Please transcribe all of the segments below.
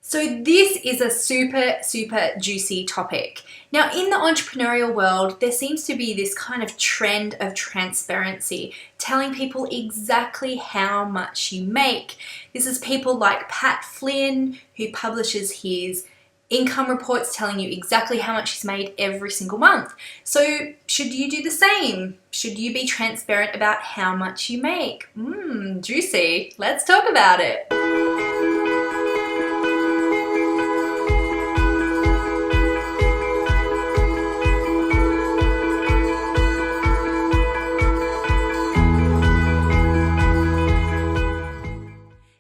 So this is a super juicy topic. Now, in the entrepreneurial world, there seems to be this kind of trend of transparency, telling people exactly how much you make. This is people like Pat Flynn, who publishes his income reports telling you exactly how much he's made every single month. So should you do the same? Should you be transparent about how much you make? Juicy. Let's talk about it.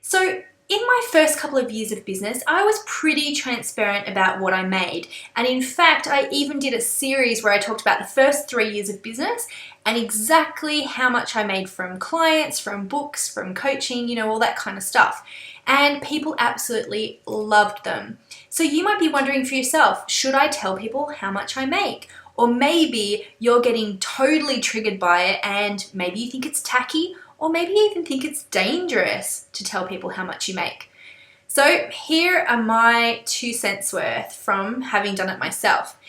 So in my first couple of years of business, I was pretty transparent about what I made. And in fact, I even did a series where I talked about the first 3 years of business and exactly how much I made from clients, from books, from coaching, all that kind of stuff. And people absolutely loved them. So you might be wondering for yourself, should I tell people how much I make? Or maybe you're getting totally triggered by it and maybe you think it's tacky, or maybe you even think it's dangerous to tell people how much you make. So here are my 2 cents worth from having done it myself.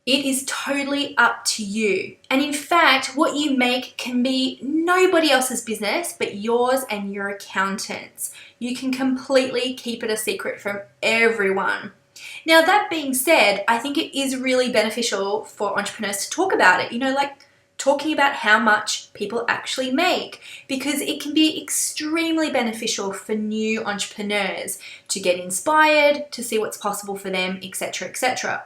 It is totally up to you. And in fact, what you make can be nobody else's business but yours and your accountant's. You can completely keep it a secret from everyone. Now, that being said, I think it is really beneficial for entrepreneurs to talk about it, like talking about how much people actually make, because it can be extremely beneficial for new entrepreneurs to get inspired, to see what's possible for them, etc., etc.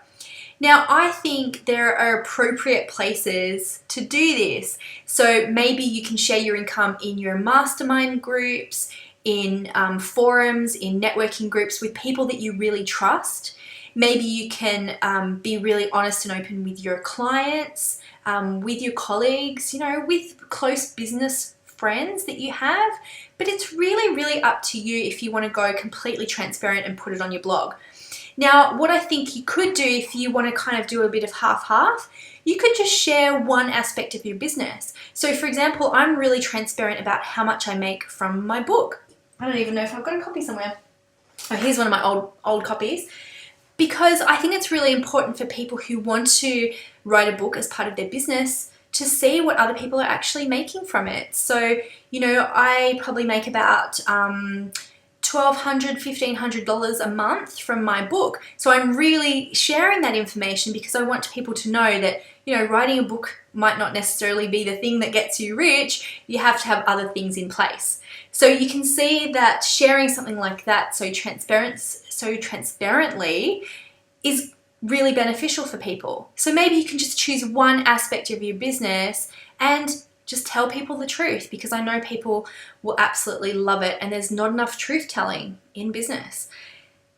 Now, I think there are appropriate places to do this. So maybe you can share your income in your mastermind groups, in forums, in networking groups with people that you really trust. Maybe you can be really honest and open with your clients, with your colleagues, with close business friends that you have. But it's really up to you if you want to go completely transparent and put it on your blog. Now, what I think you could do if you want to kind of do a bit of half-half, you could just share one aspect of your business. So for example, I'm really transparent about how much I make from my book. I don't even know if I've got a copy somewhere. Oh, here's one of my old copies. Because I think it's really important for people who want to write a book as part of their business to see what other people are actually making from it. So, I probably make about $1,200, $1,500 a month from my book. So I'm really sharing that information because I want people to know that, writing a book might not necessarily be the thing that gets you rich. You have to have other things in place. So you can see that sharing something like that so transparently is really beneficial for people. So maybe you can just choose one aspect of your business and just tell people the truth, because I know people will absolutely love it and there's not enough truth telling in business.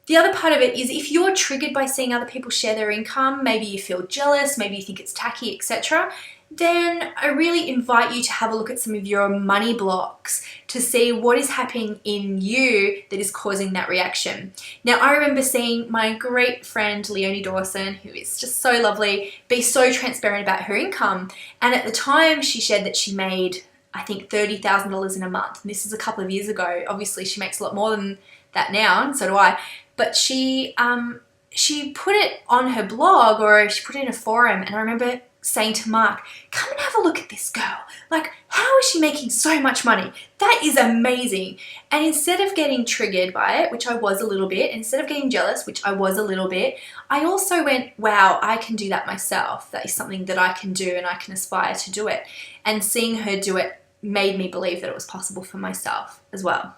The other part of it is if you're triggered by seeing other people share their income, maybe you feel jealous, maybe you think it's tacky, etc., then I really invite you to have a look at some of your money blocks to see what is happening in you that is causing that reaction. Now, I remember seeing my great friend Leonie Dawson, who is just so lovely, be so transparent about her income. And at the time, she shared that she made, I think, $30,000 in a month. And this is a couple of years ago. Obviously, she makes a lot more than that now, and so do I. But she put it on her blog, or she put it in a forum, and I remember saying to Mark, come and have a look at this girl. Like, how is she making so much money? That is amazing. And instead of getting triggered by it, which I was a little bit, instead of getting jealous, which I was a little bit, I also went, wow, I can do that myself. That is something that I can do and I can aspire to do it. And seeing her do it made me believe that it was possible for myself as well.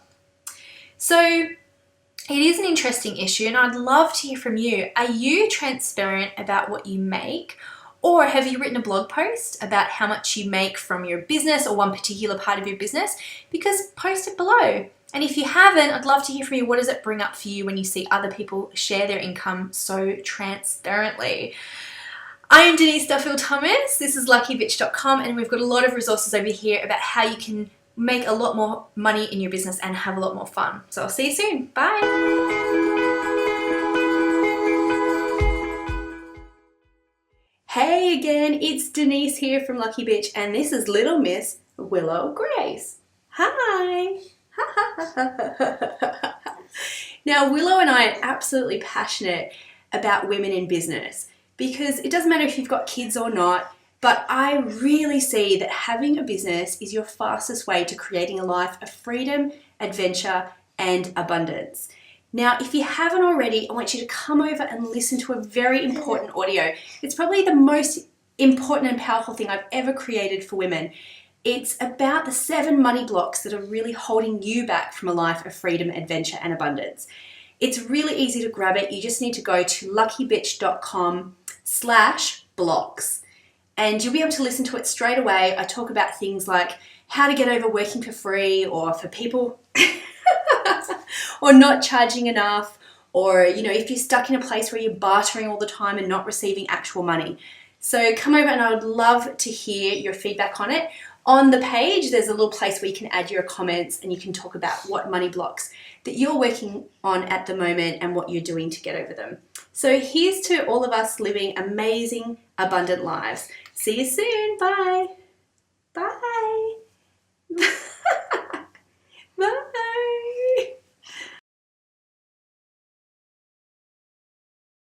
So it is an interesting issue, and I'd love to hear from you. Are you transparent about what you make? Or have you written a blog post about how much you make from your business or one particular part of your business? Because post it below. And if you haven't, I'd love to hear from you. What does it bring up for you when you see other people share their income so transparently? I am Denise Duffield-Thomas. This is luckybitch.com, and we've got a lot of resources over here about how you can make a lot more money in your business and have a lot more fun. So I'll see you soon. Bye. Hey again, it's Denise here from Lucky Bitch, and this is Little Miss Willow Grace. Hi. Now, Willow and I are absolutely passionate about women in business because it doesn't matter if you've got kids or not, but I really see that having a business is your fastest way to creating a life of freedom, adventure, and abundance. Now, if you haven't already, I want you to come over and listen to a very important audio. It's probably the most important and powerful thing I've ever created for women. It's about the 7 money blocks that are really holding you back from a life of freedom, adventure, and abundance. It's really easy to grab it. You just need to go to luckybitch.com/blocks and you'll be able to listen to it straight away. I talk about things like how to get over working for free, or for people or not charging enough, or if you're stuck in a place where you're bartering all the time and not receiving actual money. So come over and I would love to hear your feedback on it. On the page, there's a little place where you can add your comments and you can talk about what money blocks that you're working on at the moment and what you're doing to get over them. So here's to all of us living amazing, abundant lives. See you soon. Bye.